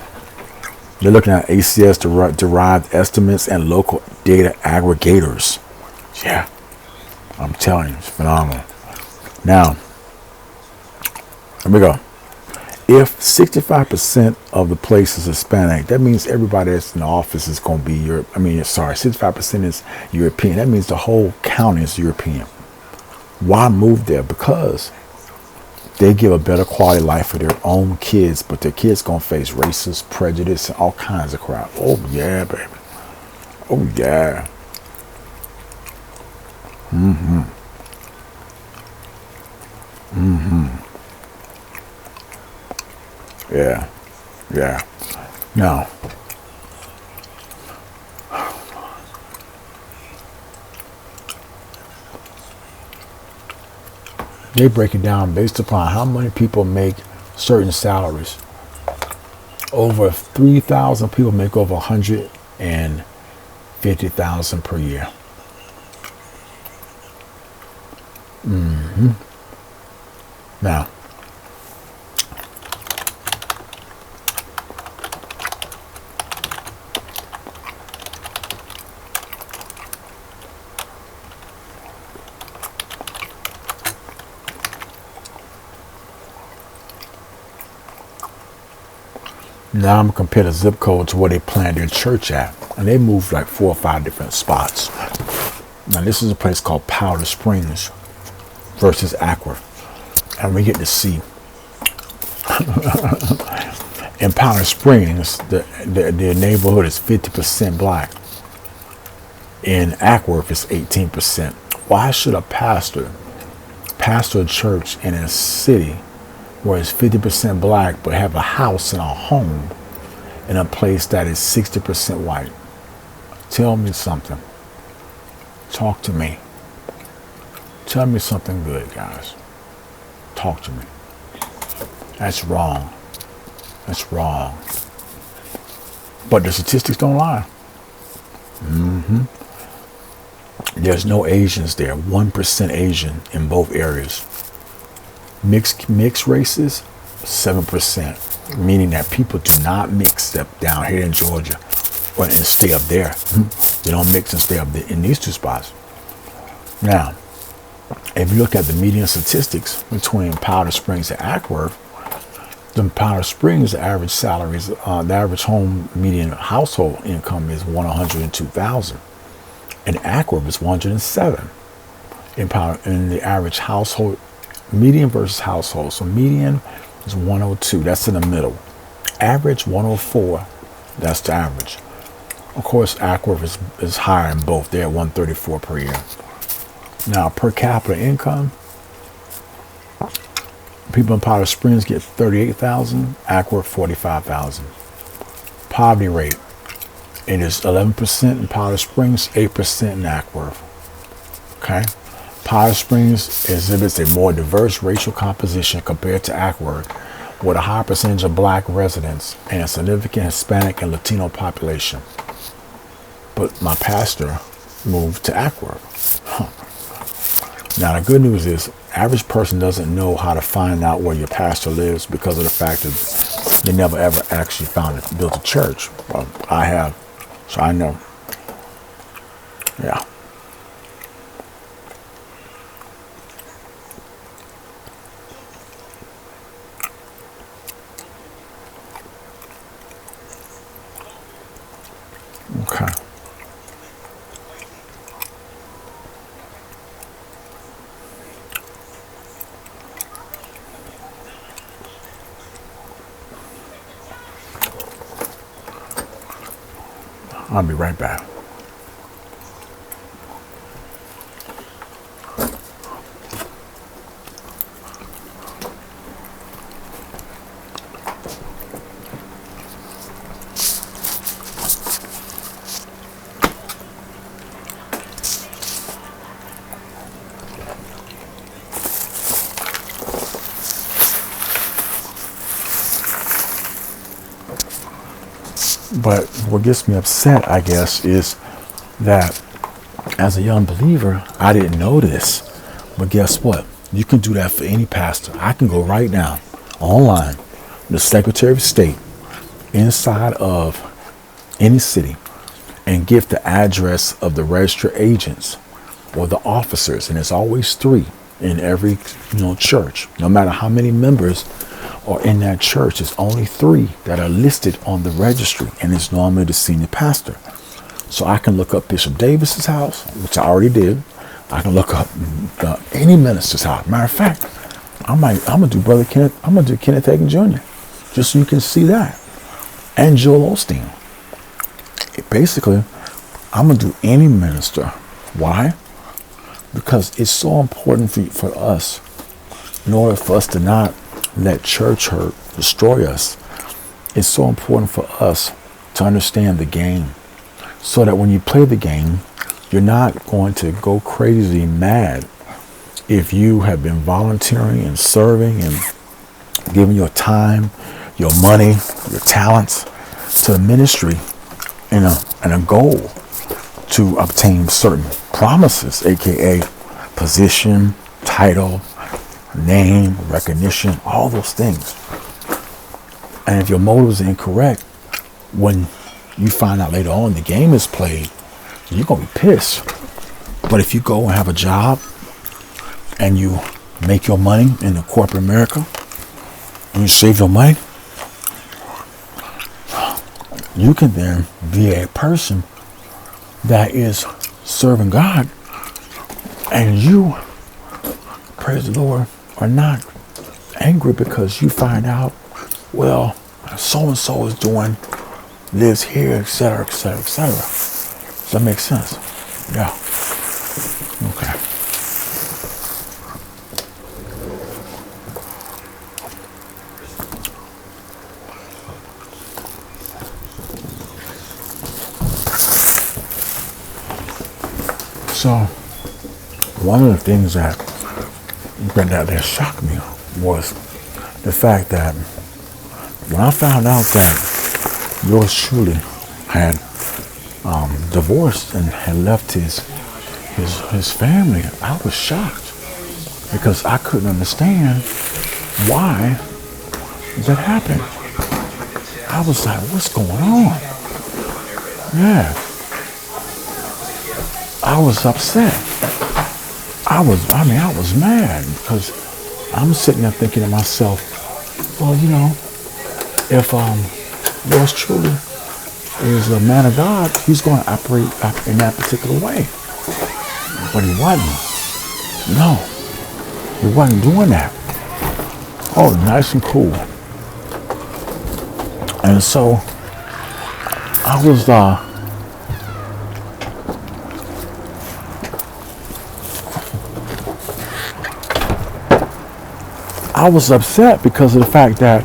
They're looking at ACS derived estimates and local data aggregators. Yeah, I'm telling you, it's phenomenal. Now, here we go. If 65% of the place is Hispanic, that means everybody that's in the office is going to be 65% is European. That means the whole county is European. Why move there? Because they give a better quality of life for their own kids, but their kids going to face racist, prejudice, and all kinds of crap. Oh, yeah, baby. Oh, yeah. Mm-hmm. Mm-hmm. Yeah. Yeah. Now, they break it down based upon how many people make certain salaries. Over 3,000 people make over 150,000 per year. Mm-hmm. Now, now I'm going to compare the zip code to where they planned their church at. And they moved like 4 or 5 different spots. Now this is a place called Powder Springs versus Aqua. And we get to see in Powder Springs, the neighborhood is 50% black. In Ackworth, it's 18%. Why should a pastor a church in a city where it's 50% black but have a house and a home in a place that is 60% white? Tell me something. Talk to me. Tell me something good, guys. Talk to me. That's wrong. That's wrong. But the statistics don't lie. Mm-hmm. There's no Asians there. 1% Asian in both areas. Mixed races, 7%. Meaning that people do not mix up down here in Georgia and stay up there. They don't mix and stay up there in these two spots. Now, if you look at the median statistics between Powder Springs and Ackworth, the Powder Springs, the average salaries, the average home median household income is $102,000. In Ackworth, it's $107,000. In the average household, median versus household. So median is 102. That's in the middle. Average 104. That's the average. Of course, Ackworth is higher in both. They're at 134 per year. Now, per capita income, people in Powder Springs get 38,000, Ackworth 45,000. Poverty rate, it is 11% in Powder Springs, 8% in Ackworth. Okay? Powder Springs exhibits a more diverse racial composition compared to Ackworth, with a high percentage of black residents and a significant Hispanic and Latino population. But my pastor moved to Ackworth. Now, the good news is, average person doesn't know how to find out where your pastor lives because of the fact that they never ever actually built a church. Well, I have, so I know. Yeah. Okay. I'll be right back. But what gets me upset, I guess, is that as a young believer, I didn't know this. But guess what? You can do that for any pastor. I can go right now online, the Secretary of State, inside of any city, and give the address of the registered agents or the officers, and it's always 3 in every church. No matter how many members are in that church, it's only 3 that are listed on the registry, and it's normally the senior pastor. So I can look up Bishop Davis's house, which I already did. I can look up any minister's house. Matter of fact, I'm gonna do Kenneth Hagin Jr. just so you can see that, and Joel Osteen. Basically, I'm gonna do any minister. Why? Because it's so important for us, in order for us to not let church hurt destroy us. It's so important for us to understand the game, so that when you play the game, you're not going to go crazy mad if you have been volunteering and serving and giving your time, your money, your talents to the ministry in a goal to obtain certain promises, aka position, title, name, recognition, all those things. And if your motives are incorrect, when you find out later on the game is played, you're going to be pissed. But if you go and have a job and you make your money in the corporate America and you save your money, you can then be a person that is serving God, and you, praise the Lord, are not angry because you find out, well, so-and-so is lives here, etc., etc., etc. Does that make sense? Yeah. Okay. So, one of the things that shocked me was the fact that when I found out that yours truly had divorced and had left his family, I was shocked because I couldn't understand why that happened. I was like, what's going on? Yeah. I was upset. I was mad because I'm sitting there thinking to myself, well, if yours truly is a man of God, he's going to operate in that particular way. But he wasn't. No, he wasn't doing that. Oh, nice and cool. And so I was I was upset because of the fact that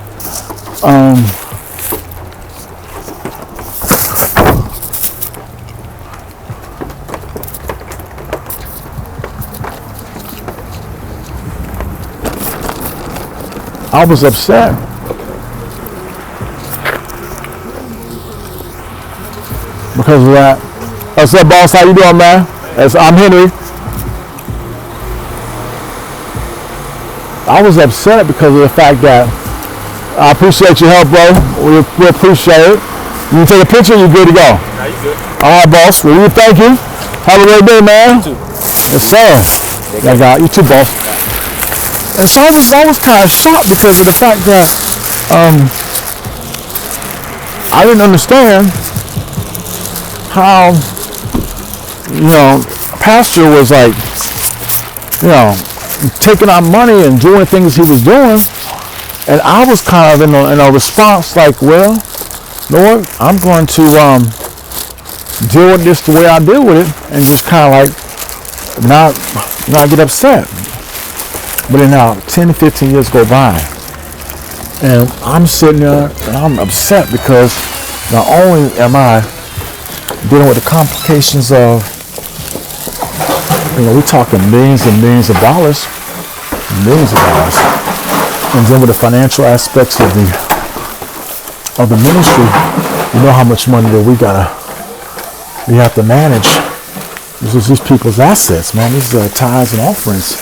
I was upset because of that. What's up, boss? How you doing, man? I'm Henry. I was upset because of the fact that I appreciate your help, bro. We appreciate it. You can take a picture, you're good to go. Nah, you good. All right, boss. Well, we thank you. Have a great day, man. You too. Yes, sir. I got you too, boss. And so I was kind of shocked because of the fact that I didn't understand how, pastor was like, taking our money and doing things he was doing. And I was kind of in a response like, well, Lord, I'm going to deal with this the way I deal with it and just kind of like not get upset. But then now 10 to 15 years go by and I'm sitting there and I'm upset because not only am I dealing with the complications of, we're talking millions and millions of dollars, and then with the financial aspects of the ministry, you know how much money that we have to manage. These people's assets, man. These tithes and offerings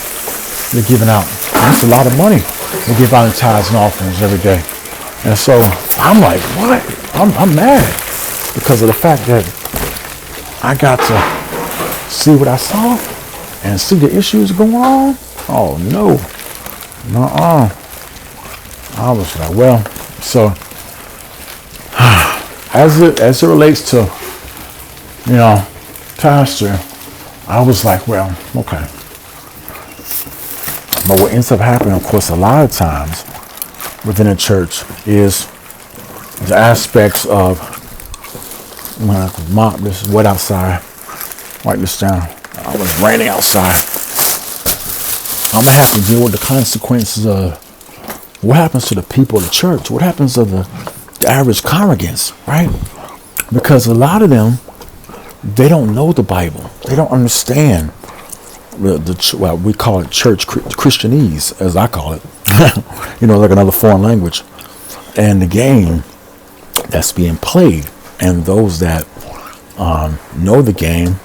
they're giving out. That's a lot of money they give out in tithes and offerings every day. And so I'm like, what? I'm mad because of the fact that I got to see what I saw and see the issues going on. Oh no. Nuh-uh. I was like, well, so as it relates to, pastor, I was like, well, okay. But what ends up happening, of course, a lot of times within a church is the aspects of, mop, this is wet outside. Write this down. Oh, it's raining outside. I'm going to have to deal with the consequences of what happens to the people of the church. What happens to the average congregants, right? Because a lot of them, they don't know the Bible. They don't understand well, we call it church Christianese, as I call it. Like another foreign language. And the game that's being played. And those that know the game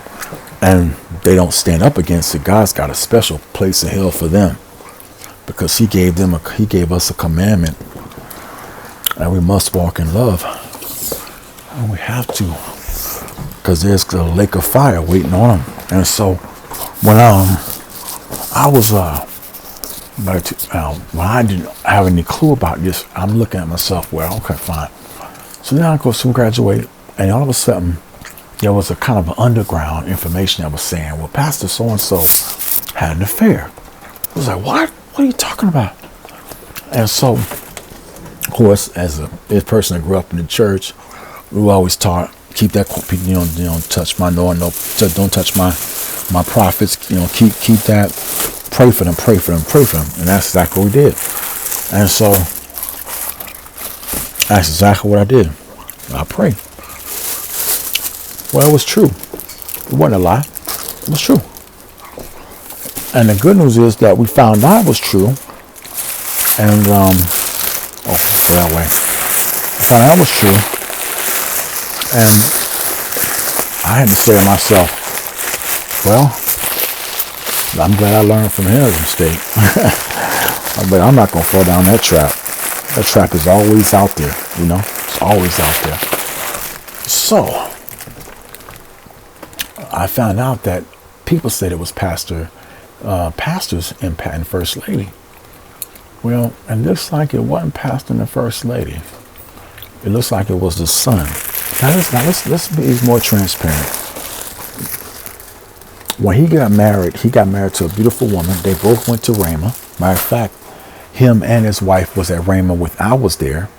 and they don't stand up against it, God's got a special place in hell for them. Because he gave us a commandment. And we must walk in love. And we have to. Because there's a lake of fire waiting on them. And so when I was when I didn't have any clue about this, I'm looking at myself, well, okay, fine. So then I go to graduate, and all of a sudden there was a kind of underground information that was saying, well, Pastor so-and-so had an affair. I was like, what? What are you talking about? And so, of course, as a person that grew up in the church, we were always taught, keep that, don't touch my don't touch my prophets, keep that, pray for them. And that's exactly what we did. And so that's exactly what I did. I prayed. Well, it was true. It wasn't a lie. It was true. And the good news is that we found out it was true. And, that way. Found out it was true. And I had to say to myself, well, I'm glad I learned from his mistake. But I'm not going to fall down that trap. That trap is always out there, It's always out there. So, I found out that people said it was pastors and First Lady. Well, it looks like it wasn't pastor and the First Lady. It looks like it was the son. Now let's be more transparent. When he got married to a beautiful woman. They both went to Rhema. Matter of fact, him and his wife was at Rhema when I was there.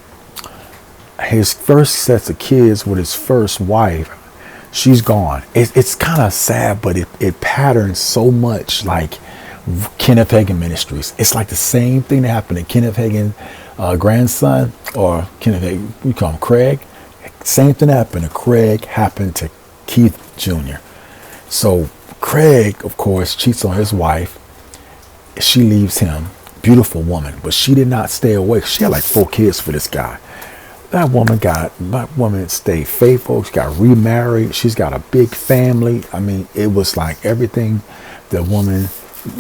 His first sets of kids with his first wife, she's gone. It's kind of sad, but it patterns so much like Kenneth Hagin Ministries. It's like the same thing that happened to Kenneth Hagin grandson, or Kenneth Hagin, we call him Craig. Same thing that happened to Craig happened to Keith Jr. So Craig, of course, cheats on his wife. She leaves him. Beautiful woman, but she did not stay away. She had like 4 kids for this guy. That woman stayed faithful. She got remarried. She's got a big family. I mean, it was like everything the woman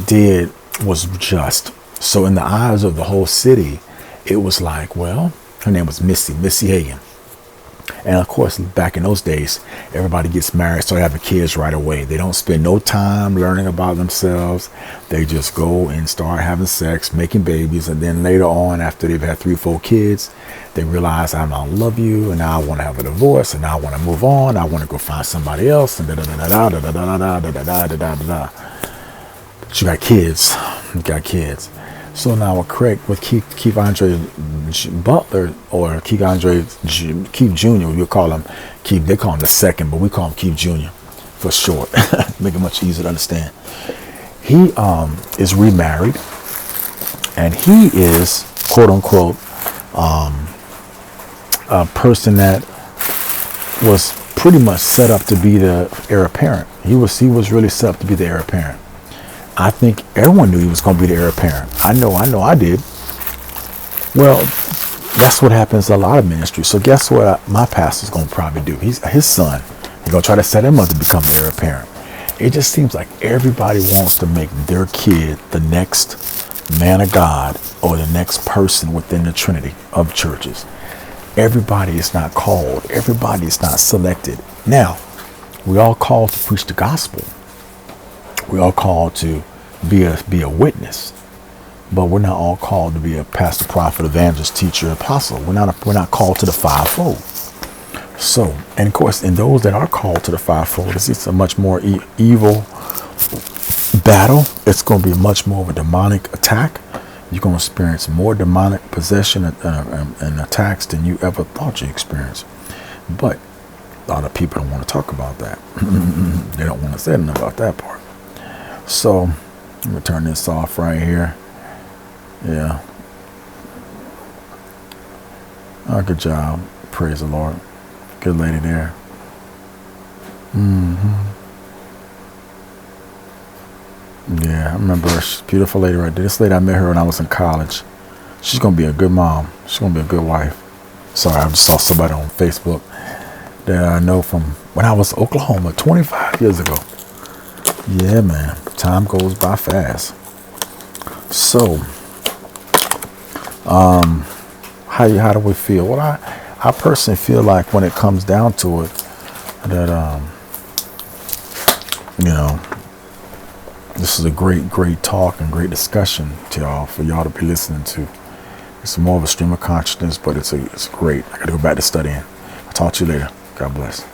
did was just. So in the eyes of the whole city, it was like, well, her name was Missy Hagin. And of course, back in those days, everybody gets married, start having kids right away. They don't spend no time learning about themselves. They just go and start having sex, making babies. And then later on, after they've had 3 or 4 kids, they realize, I don't love you, and now I want to have a divorce, and now I want to move on. I want to go find somebody else, and da-da-da-da-da-da-da-da-da-da-da-da-da-da. But you got kids. You got kids. So now with Keith Andre Butler, or Keith Jr., we'll call him Keith. They call him the second, but we call him Keith Jr. for short. Make it much easier to understand. He is remarried, and he is, quote unquote, a person that was pretty much set up to be the heir apparent. He was really set up to be the heir apparent. I think everyone knew he was going to be the heir apparent. I know I did. Well, that's what happens in a lot of ministries. So guess what my pastor's going to probably do? His son, he's going to try to set him up to become the heir apparent. It just seems like everybody wants to make their kid the next man of God or the next person within the Trinity of churches. Everybody is not called. Everybody is not selected. Now, we all called to preach the gospel. We all called to be a witness, but we're not all called to be a pastor, prophet, evangelist, teacher, apostle. We're not called to the fivefold. So, and of course, in those that are called to the fivefold, it's a much more evil battle. It's going to be much more of a demonic attack. You're going to experience more demonic possession and attacks than you ever thought you experienced. But a lot of people don't want to talk about that. They don't want to say anything about that part. So, let me turn this off right here. Yeah. Oh, good job. Praise the Lord. Good lady there. Yeah, I remember she's a beautiful lady right there. This lady, I met her when I was in college. She's going to be a good mom. She's going to be a good wife. Sorry, I just saw somebody on Facebook that I know from when I was in Oklahoma 25 years ago. Yeah, man. Time goes by fast. So, how do we feel? Well, I personally feel like when it comes down to it, that this is a great talk and great discussion for y'all to be listening to. It's more of a stream of consciousness, but it's great. I got to go back to studying. I'll talk to you later. God bless.